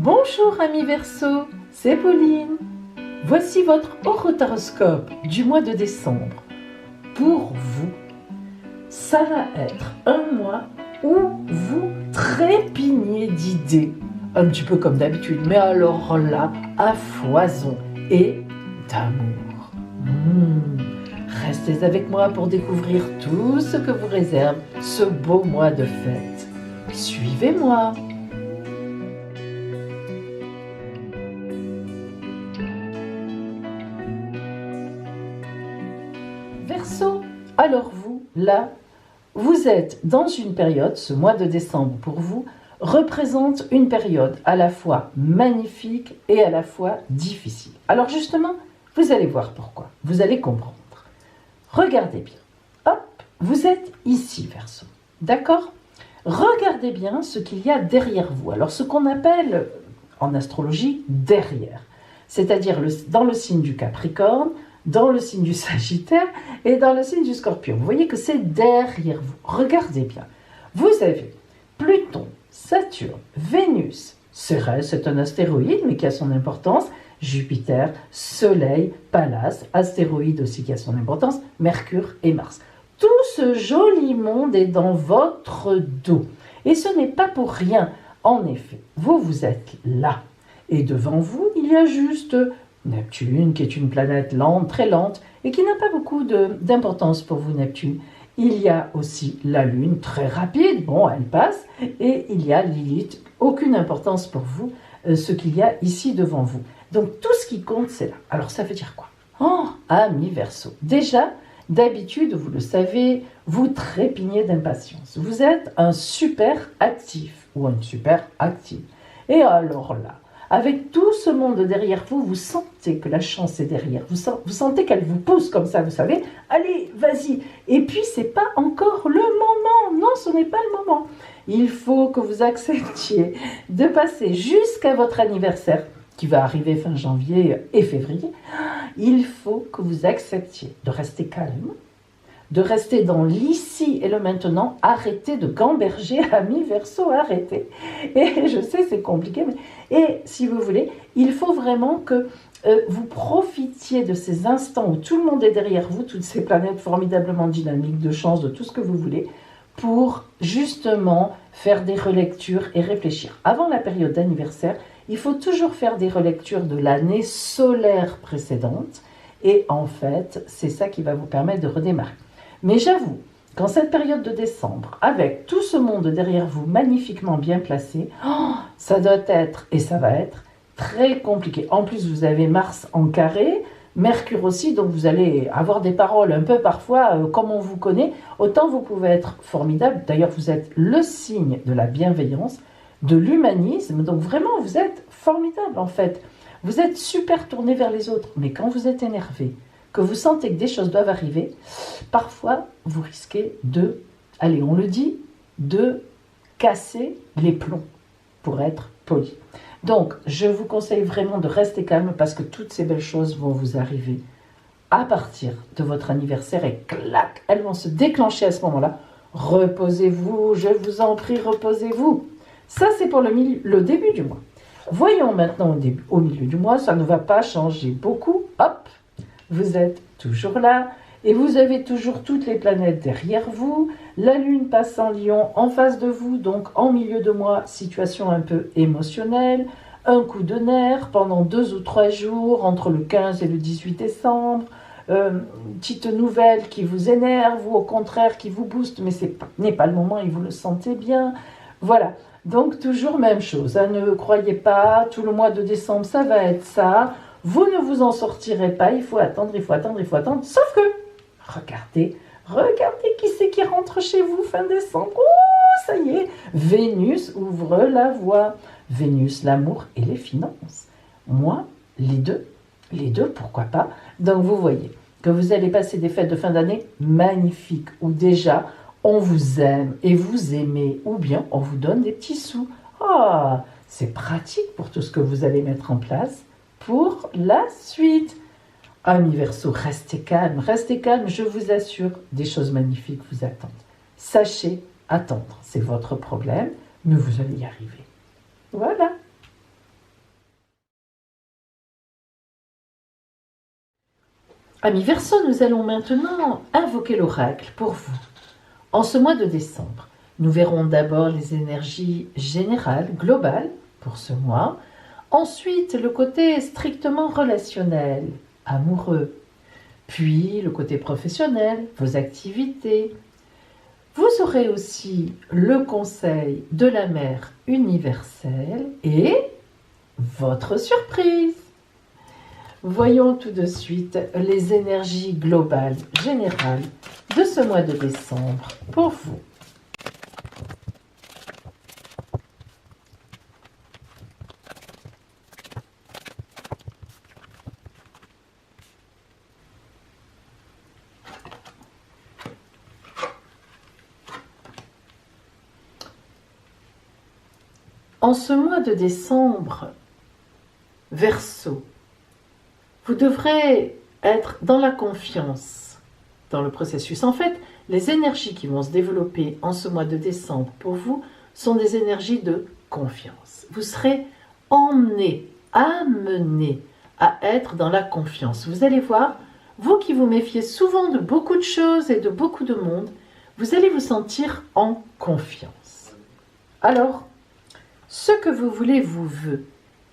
Bonjour amis Verseau, c'est Pauline. Voici votre horoscope du mois de décembre. Pour vous, ça va être un mois où vous trépignez d'idées, un petit peu comme d'habitude, mais alors là, à foison et d'amour. Restez avec moi pour découvrir tout ce que vous réserve ce beau mois de fête. Suivez-moi. Verseau, alors vous, là, vous êtes dans une période, ce mois de décembre pour vous, représente une période à la fois magnifique et à la fois difficile. Alors justement, vous allez voir pourquoi, vous allez comprendre. Regardez bien, hop, vous êtes ici Verseau, d'accord ? Regardez bien ce qu'il y a derrière vous, alors ce qu'on appelle en astrologie derrière, c'est-à-dire dans le signe du Capricorne, dans le signe du Sagittaire et dans le signe du Scorpion. Vous voyez que c'est derrière vous. Regardez bien. Vous avez Pluton, Saturne, Vénus, Cérès, c'est un astéroïde mais qui a son importance, Jupiter, Soleil, Pallas, astéroïde aussi qui a son importance, Mercure et Mars. Tout ce joli monde est dans votre dos. Et ce n'est pas pour rien. En effet, vous êtes là. Et devant vous, il y a juste Neptune, qui est une planète lente, très lente, et qui n'a pas beaucoup d'importance pour vous, Neptune. Il y a aussi la Lune, très rapide, bon, elle passe, et il y a Lilith, aucune importance pour vous, ce qu'il y a ici devant vous. Donc tout ce qui compte, c'est là. Alors ça veut dire quoi ? Oh, amis Verseau, déjà, d'habitude, vous le savez, vous trépignez d'impatience. Vous êtes un super actif, ou une super active. Et alors là, avec tout ce monde derrière vous, vous sentez que la chance est derrière. Vous sentez qu'elle vous pousse comme ça, vous savez. Allez, vas-y. Et puis, c'est pas encore le moment. Non, ce n'est pas le moment. Il faut que vous acceptiez de passer jusqu'à votre anniversaire, qui va arriver fin janvier et février. Il faut que vous acceptiez de rester calme, de rester dans l'ici et le maintenant. Arrêtez de gamberger, amis Verseau, arrêtez. Et je sais, c'est compliqué, mais et si vous voulez, il faut vraiment que vous profitiez de ces instants où tout le monde est derrière vous, toutes ces planètes formidablement dynamiques, de chance, de tout ce que vous voulez, pour justement faire des relectures et réfléchir. Avant la période d'anniversaire, il faut toujours faire des relectures de l'année solaire précédente. Et en fait, c'est ça qui va vous permettre de redémarrer. Mais j'avoue, qu'en cette période de décembre, avec tout ce monde derrière vous magnifiquement bien placé, ça doit être, et ça va être, très compliqué. En plus, vous avez Mars en carré, Mercure aussi, donc vous allez avoir des paroles un peu parfois comme on vous connaît. Autant vous pouvez être formidable, d'ailleurs vous êtes le signe de la bienveillance, de l'humanisme, donc vraiment vous êtes formidable en fait. Vous êtes super tourné vers les autres, mais quand vous êtes énervé, que vous sentez que des choses doivent arriver, parfois vous risquez de, allez on le dit, de casser les plombs, pour être poli. Donc je vous conseille vraiment de rester calme parce que toutes ces belles choses vont vous arriver à partir de votre anniversaire et clac, elles vont se déclencher à ce moment-là. Reposez-vous, je vous en prie, reposez-vous. Ça c'est pour le début du mois. Voyons maintenant au milieu du mois, ça ne va pas changer beaucoup. Hop, vous êtes toujours là et vous avez toujours toutes les planètes derrière vous. La Lune passe en Lion en face de vous, donc en milieu de mois, situation un peu émotionnelle. Un coup de nerf pendant 2 ou 3 jours entre le 15 et le 18 décembre. Une petite nouvelle qui vous énerve ou au contraire qui vous booste, mais ce n'est pas le moment et vous le sentez bien. Voilà. Donc toujours même chose, hein, ne croyez pas, tout le mois de décembre ça va être ça, vous ne vous en sortirez pas, il faut attendre, sauf que, regardez qui c'est qui rentre chez vous fin décembre, oh ça y est, Vénus ouvre la voie, Vénus l'amour et les finances, moi les deux pourquoi pas, donc vous voyez que vous allez passer des fêtes de fin d'année magnifiques, où déjà, on vous aime et vous aimez, ou bien on vous donne des petits sous. Ah, c'est pratique pour tout ce que vous allez mettre en place pour la suite. Amis Verseau, restez calme, je vous assure, des choses magnifiques vous attendent. Sachez attendre, c'est votre problème, mais vous allez y arriver. Voilà. Amis Verseau, nous allons maintenant invoquer l'oracle pour vous. En ce mois de décembre, nous verrons d'abord les énergies générales, globales, pour ce mois. Ensuite, le côté strictement relationnel, amoureux. Puis, le côté professionnel, vos activités. Vous aurez aussi le conseil de la mère universelle et votre surprise. Voyons tout de suite les énergies globales, générales de ce mois de décembre pour vous. En ce mois de décembre, Verseau, vous devrez être dans la confiance dans le processus. En fait, les énergies qui vont se développer en ce mois de décembre pour vous sont des énergies de confiance. Vous serez emmené, amené à être dans la confiance. Vous allez voir, vous qui vous méfiez souvent de beaucoup de choses et de beaucoup de monde, vous allez vous sentir en confiance. Alors, ce que vous voulez vous veut.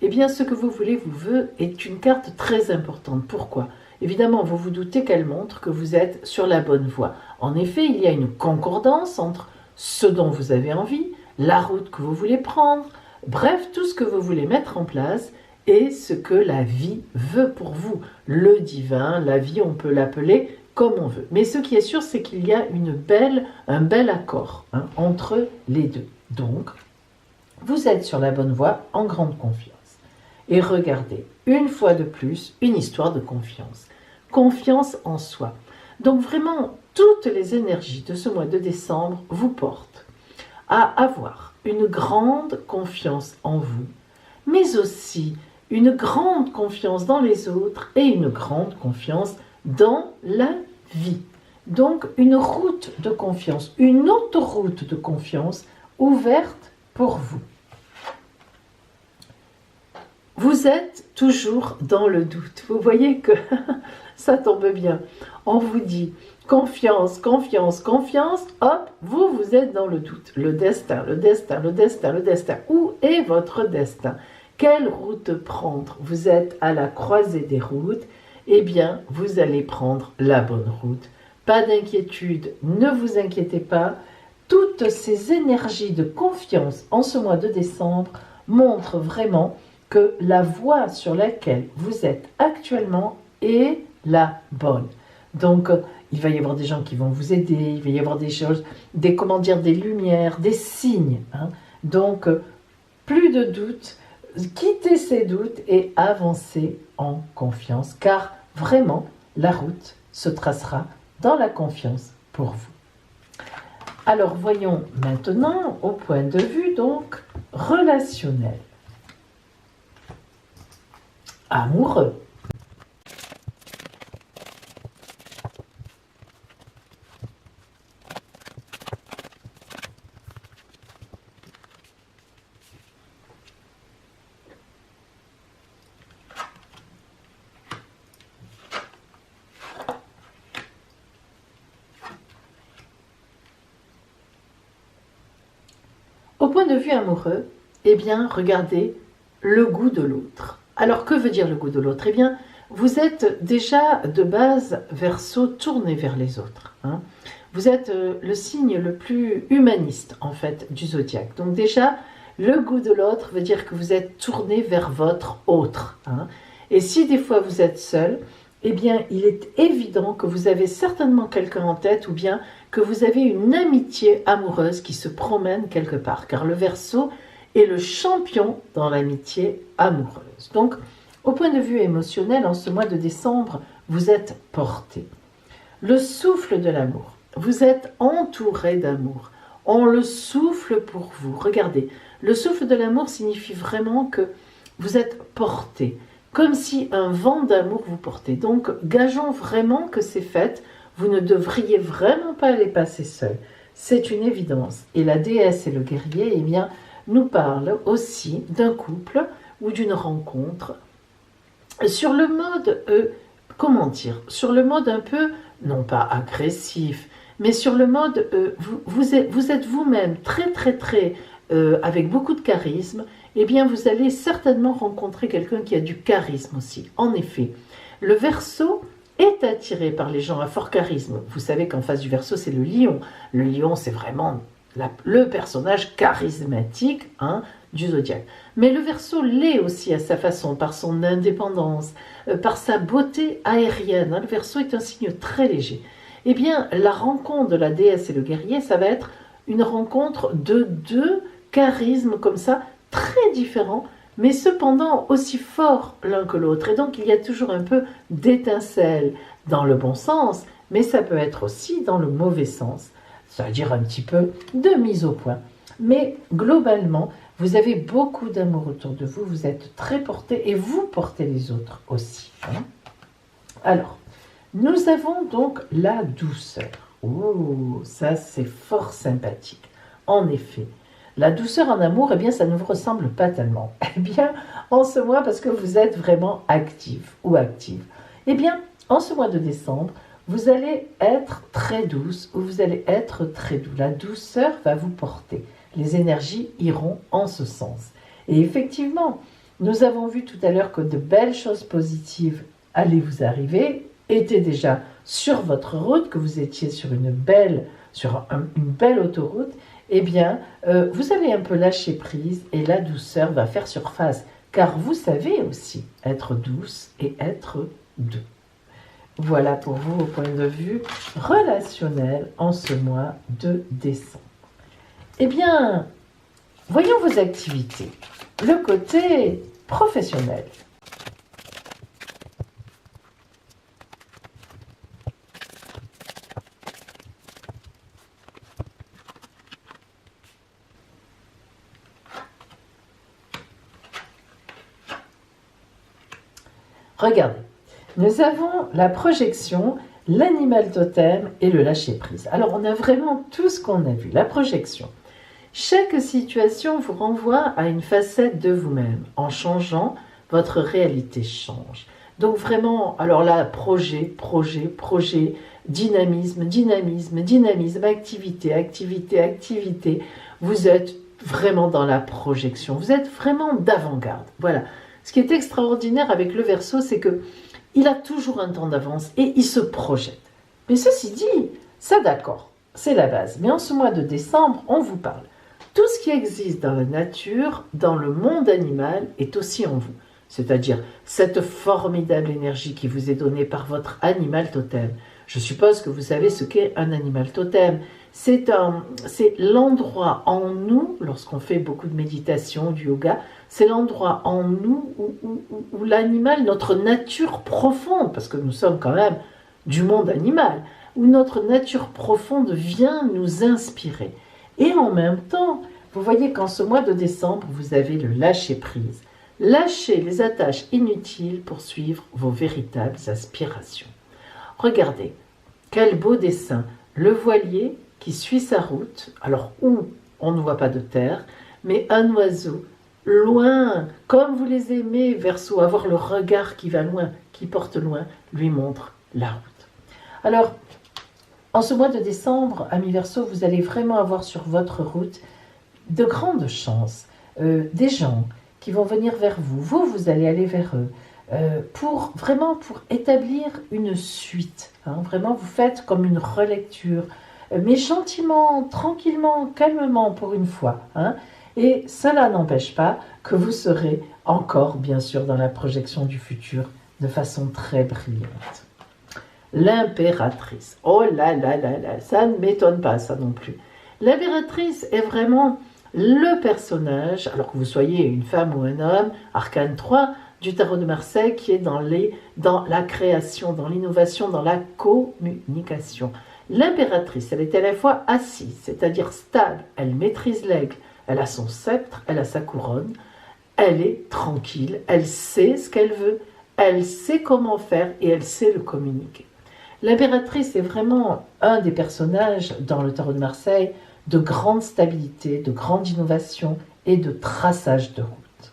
Eh bien, ce que vous voulez vous veut est une carte très importante. Pourquoi ? Évidemment, vous vous doutez qu'elle montre que vous êtes sur la bonne voie. En effet, il y a une concordance entre ce dont vous avez envie, la route que vous voulez prendre, bref, tout ce que vous voulez mettre en place et ce que la vie veut pour vous. Le divin, la vie, on peut l'appeler comme on veut. Mais ce qui est sûr, c'est qu'il y a un bel accord entre les deux. Donc, vous êtes sur la bonne voie en grande confiance. Et regardez, une fois de plus, une histoire de confiance. Confiance en soi. Donc vraiment, toutes les énergies de ce mois de décembre vous portent à avoir une grande confiance en vous, mais aussi une grande confiance dans les autres et une grande confiance dans la vie. Donc une route de confiance, une autoroute de confiance ouverte pour vous. Vous êtes toujours dans le doute. Vous voyez que ça tombe bien. On vous dit confiance, confiance, confiance. Hop, vous êtes dans le doute. Le destin, le destin, le destin, le destin. Où est votre destin ? Quelle route prendre ? Vous êtes à la croisée des routes. Eh bien, vous allez prendre la bonne route. Pas d'inquiétude, ne vous inquiétez pas. Toutes ces énergies de confiance en ce mois de décembre montrent vraiment que la voie sur laquelle vous êtes actuellement est la bonne. Donc, il va y avoir des gens qui vont vous aider, il va y avoir des choses, des lumières, des signes. Donc, plus de doutes, quittez ces doutes et avancez en confiance, car vraiment, la route se tracera dans la confiance pour vous. Alors, voyons maintenant au point de vue donc relationnel. Amoureux. Au point de vue amoureux, eh bien, regardez le goût de l'autre. Alors, que veut dire le goût de l'autre ? Eh bien, vous êtes déjà de base Verseau tourné vers les autres. Vous êtes le signe le plus humaniste, en fait, du zodiaque. Donc déjà, le goût de l'autre veut dire que vous êtes tourné vers votre autre. Et si des fois vous êtes seul, eh bien, il est évident que vous avez certainement quelqu'un en tête ou bien que vous avez une amitié amoureuse qui se promène quelque part. Car le Verseau est le champion dans l'amitié amoureuse. Donc, au point de vue émotionnel, en ce mois de décembre, vous êtes porté. Le souffle de l'amour. Vous êtes entouré d'amour. On le souffle pour vous. Regardez, le souffle de l'amour signifie vraiment que vous êtes porté, comme si un vent d'amour vous portait. Donc, gageons vraiment que c'est fait. Vous ne devriez vraiment pas les passer seuls. C'est une évidence. Et la déesse et le guerrier, eh bien, nous parlent aussi d'un couple ou d'une rencontre sur le mode comment dire, sur le mode un peu, non pas agressif, mais sur le mode, vous êtes vous-même très très très, avec beaucoup de charisme, eh bien vous allez certainement rencontrer quelqu'un qui a du charisme aussi. En effet, le Verseau est attiré par les gens à fort charisme. Vous savez qu'en face du Verseau, c'est le lion. Le lion, c'est vraiment le personnage charismatique du zodiaque. Mais le Verseau l'est aussi à sa façon, par son indépendance, par sa beauté aérienne. Le Verseau est un signe très léger. Eh bien, la rencontre de la déesse et le guerrier, ça va être une rencontre de deux charismes comme ça, très différents, mais cependant aussi forts l'un que l'autre. Et donc, il y a toujours un peu d'étincelle dans le bon sens, mais ça peut être aussi dans le mauvais sens, c'est-à-dire un petit peu de mise au point. Mais globalement, vous avez beaucoup d'amour autour de vous, vous êtes très porté et vous portez les autres aussi. Alors, nous avons donc la douceur. Oh, ça c'est fort sympathique. En effet, la douceur en amour, eh bien, ça ne vous ressemble pas tellement. Eh bien, en ce mois, parce que vous êtes vraiment actif ou active, eh bien, en ce mois de décembre, vous allez être très douce ou vous allez être très doux. La douceur va vous porter. Les énergies iront en ce sens. Et effectivement, nous avons vu tout à l'heure que de belles choses positives allaient vous arriver, étaient déjà sur votre route, que vous étiez sur une belle autoroute. Eh bien, vous allez un peu lâcher prise et la douceur va faire surface. Car vous savez aussi être douce et être doux. Voilà pour vous au point de vue relationnel en ce mois de décembre. Eh bien, voyons vos activités. Le côté professionnel. Regardez, nous avons la projection, l'animal totem et le lâcher-prise. Alors, on a vraiment tout ce qu'on a vu. La projection. Chaque situation vous renvoie à une facette de vous-même. En changeant, votre réalité change. Donc vraiment, alors là, projet, dynamisme, activité. Vous êtes vraiment dans la projection. Vous êtes vraiment d'avant-garde. Voilà. Ce qui est extraordinaire avec le Verseau, c'est que il a toujours un temps d'avance et il se projette. Mais ceci dit, ça d'accord, c'est la base. Mais en ce mois de décembre, on vous parle. Tout ce qui existe dans la nature, dans le monde animal, est aussi en vous. C'est-à-dire cette formidable énergie qui vous est donnée par votre animal totem. Je suppose que vous savez ce qu'est un animal totem. C'est l'endroit en nous, lorsqu'on fait beaucoup de méditation, du yoga, c'est l'endroit en nous où l'animal, notre nature profonde, parce que nous sommes quand même du monde animal, où notre nature profonde vient nous inspirer. Et en même temps, vous voyez qu'en ce mois de décembre, vous avez le lâcher-prise. Lâchez les attaches inutiles pour suivre vos véritables aspirations. Regardez, quel beau dessin. Le voilier qui suit sa route, alors où on ne voit pas de terre, mais un oiseau, loin, comme vous les aimez, Verseau, avoir le regard qui va loin, qui porte loin, lui montre la route. Alors, en ce mois de décembre, amis Verseau, vous allez vraiment avoir sur votre route de grandes chances, des gens qui vont venir vers vous, vous allez aller vers eux, pour établir une suite. Vraiment, vous faites comme une relecture, mais gentiment, tranquillement, calmement pour une fois. Et cela n'empêche pas que vous serez encore, bien sûr, dans la projection du futur de façon très brillante. L'impératrice. Oh là là là là, ça ne m'étonne pas, ça non plus. L'impératrice est vraiment le personnage, alors que vous soyez une femme ou un homme, arcane 3 du tarot de Marseille, qui est dans la création, dans l'innovation, dans la communication. L'impératrice, elle est à la fois assise, c'est-à-dire stable, elle maîtrise l'aigle, elle a son sceptre, elle a sa couronne, elle est tranquille, elle sait ce qu'elle veut, elle sait comment faire et elle sait le communiquer. L'impératrice est vraiment un des personnages dans le tarot de Marseille de grande stabilité, de grande innovation et de traçage de route.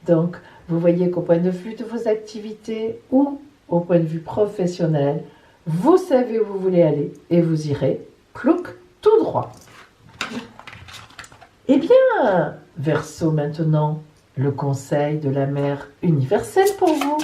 Donc, vous voyez qu'au point de vue de vos activités ou au point de vue professionnel, vous savez où vous voulez aller et vous irez, plouc, tout droit. Eh bien, Verseau maintenant, le conseil de la mère universelle pour vous.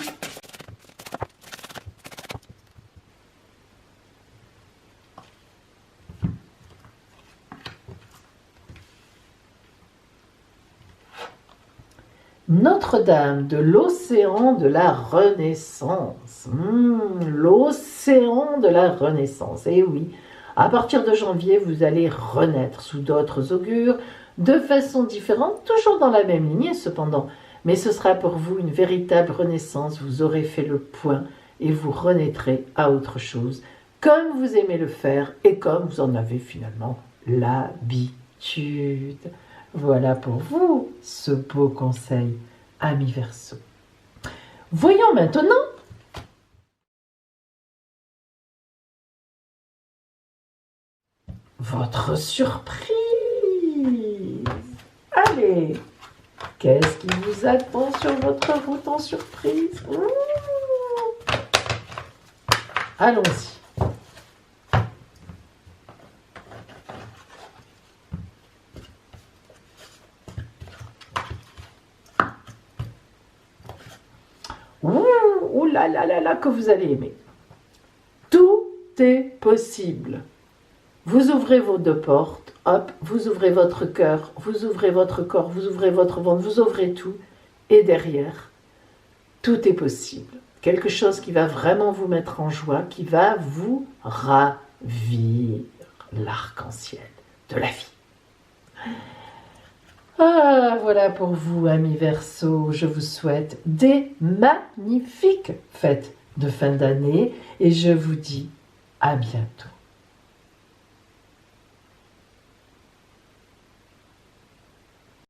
Notre-Dame de l'océan de la Renaissance. L'océan de la Renaissance. Et oui, à partir de janvier, vous allez renaître sous d'autres augures, de façon différente, toujours dans la même lignée cependant. Mais ce sera pour vous une véritable renaissance. Vous aurez fait le point et vous renaîtrez à autre chose, comme vous aimez le faire et comme vous en avez finalement l'habitude. Voilà pour vous ce beau conseil, ami Verseau. Voyons maintenant votre surprise. Allez, qu'est-ce qui vous attend sur votre route en surprise? Allons-y. Ouh là là là là, que vous allez aimer. Tout est possible. Vous ouvrez vos deux portes, hop, vous ouvrez votre cœur, vous ouvrez votre corps, vous ouvrez votre ventre, vous ouvrez tout. Et derrière, tout est possible. Quelque chose qui va vraiment vous mettre en joie, qui va vous ravir, l'arc-en-ciel de la vie. Ah, voilà pour vous, amis Verseau. Je vous souhaite des magnifiques fêtes de fin d'année et je vous dis à bientôt.